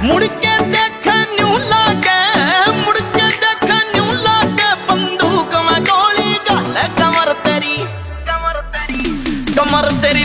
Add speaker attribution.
Speaker 1: मुड़ के देखा न्यू लागे, मुड़ के देखा न्यू लागे, बंदूक में गोली गाले कमर तेरी, कमर तेरी